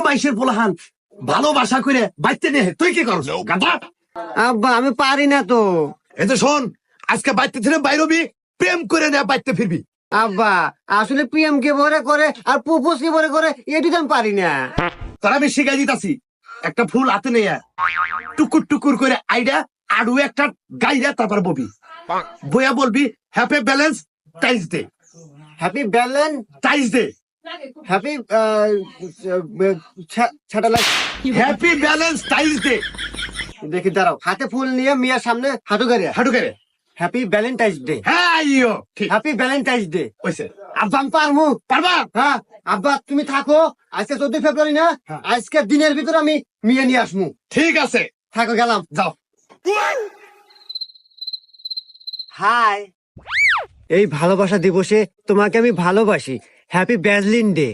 মাইশের পোলাহান ভালোবাসা করে বাইতে নিয়ে তুই কি করছ গাধা? আব্বা আমি পারি না তো। এই তো শোন, আজকে বাইতে থেকে বাইরবি, প্রেম করে না বাইতে ফিরবি। আব্বা আসলে পিএম কে ভরে করে আর প্রপোজ কে ভরে করে এটি তো আমি পারি না। তারা আমি শিখাই দিতাছি, একটা ফুল হাতে নিয়ে টুকুর টুকুর করে আইডা আড়ু একটা গাইরা তারপর ববি বইয়া বলবি happy balance ties day, happy balance ties day, happy satellite. Happy balance ties day. দেখি দাঁড়াও, হাতে ফুল নিয়ে মিয়ার সামনে হাঁটু গাড়িয়া হাঁটু করে হ্যাপি ভ্যালেন্টাইন্স ডে। হ্যাঁ আইও ঠিক হ্যাপি ভ্যালেন্টাইন্স ডে। হইছে। আব্বা আমি পারবো। পারবা? হ্যাঁ আব্বা তুমি থাকো, আজকে 14 ফেব্রুয়ারি না, হ্যাঁ। আজকে দিনের ভিতর আমি মিয়া নিয়ে আসবো। ঠিক আছে, থাকো, গেলাম। যাও। হাই, এই ভালোবাসা দিবসে তোমাকে আমি ভালোবাসি। হ্যাপি ব্যাজলিন ডে।